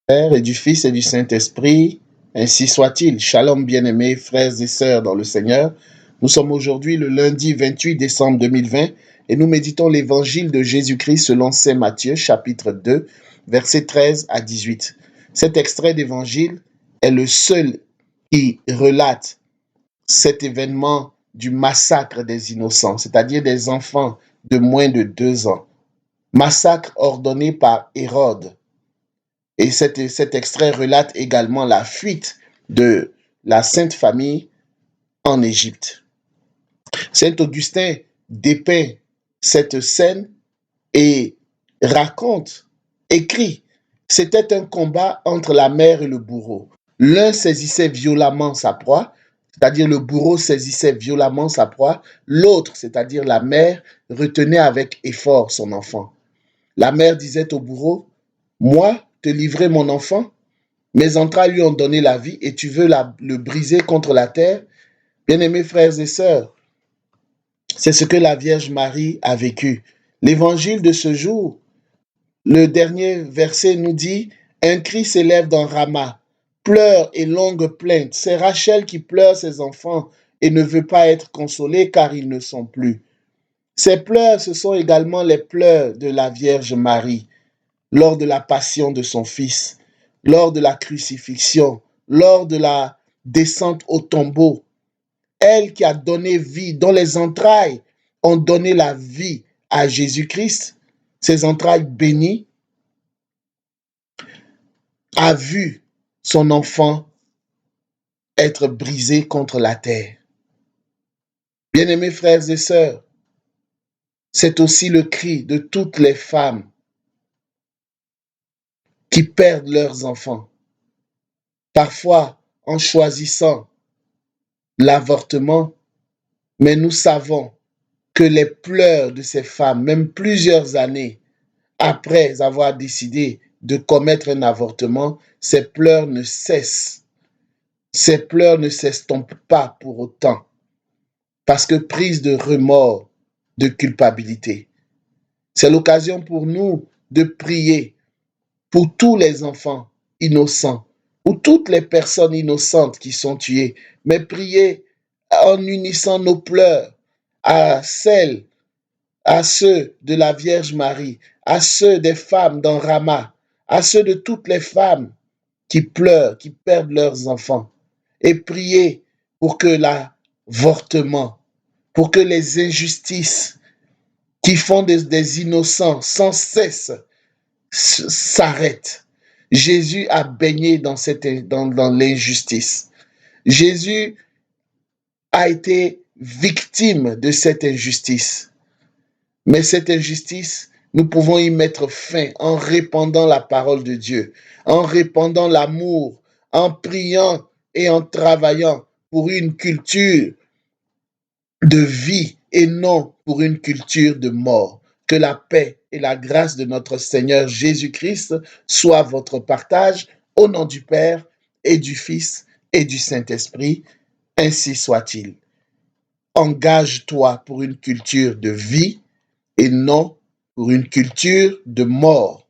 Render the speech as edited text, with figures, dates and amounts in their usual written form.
Père et du Fils et du Saint-Esprit, ainsi soit-il. Shalom bien-aimés frères et sœurs dans le Seigneur. Nous sommes aujourd'hui le lundi 28 décembre 2020 et nous méditons l'évangile de Jésus-Christ selon Saint Matthieu, chapitre 2, versets 13 à 18. Cet extrait d'évangile est le seul qui relate cet événement du massacre des innocents, c'est-à-dire des enfants de moins de 2 ans. Massacre ordonné par Hérode. Et cet extrait relate également la fuite de la Sainte Famille en Égypte. Saint Augustin dépeint cette scène et raconte, écrit, c'était un combat entre la mère et le bourreau. L'un saisissait violemment sa proie, c'est-à-dire le bourreau saisissait violemment sa proie, l'autre, c'est-à-dire la mère, retenait avec effort son enfant. La mère disait au bourreau, moi, te livrer mon enfant, mes entrailles lui ont donné la vie et tu veux le briser contre la terre. Bien-aimés frères et sœurs, c'est ce que la Vierge Marie a vécu. L'évangile de ce jour, le dernier verset nous dit, un cri s'élève dans Rama, pleurs et longues plaintes. C'est Rachel qui pleure ses enfants et ne veut pas être consolée car ils ne sont plus. Ces pleurs, ce sont également les pleurs de la Vierge Marie lors de la passion de son Fils, lors de la crucifixion, lors de la descente au tombeau. Elle qui a donné vie, dont les entrailles ont donné la vie à Jésus-Christ, ses entrailles bénies, a vu son enfant être brisé contre la terre. Bien-aimés frères et sœurs, c'est aussi le cri de toutes les femmes qui perdent leurs enfants, parfois en choisissant l'avortement, mais nous savons que les pleurs de ces femmes, même plusieurs années après avoir décidé de commettre un avortement, ces pleurs ne cessent. Ces pleurs ne s'estompent pas pour autant, parce que prises de remords, de culpabilité. C'est l'occasion pour nous de prier pour tous les enfants innocents, pour toutes les personnes innocentes qui sont tuées, mais prier en unissant nos pleurs à ceux de la Vierge Marie, à ceux des femmes dans Rama, à ceux de toutes les femmes qui pleurent, qui perdent leurs enfants, et prier pour que l'avortement, pour que les injustices qui font des innocents sans cesse s'arrêtent. Jésus a baigné dans l'injustice. Jésus a été victime de cette injustice. Mais cette injustice, nous pouvons y mettre fin en répandant la parole de Dieu, en répandant l'amour, en priant et en travaillant pour une culture de vie et non pour une culture de mort. Que la paix et la grâce de notre Seigneur Jésus-Christ soient votre partage au nom du Père et du Fils et du Saint-Esprit. Ainsi soit-il. Engage-toi pour une culture de vie et non pour une culture de mort.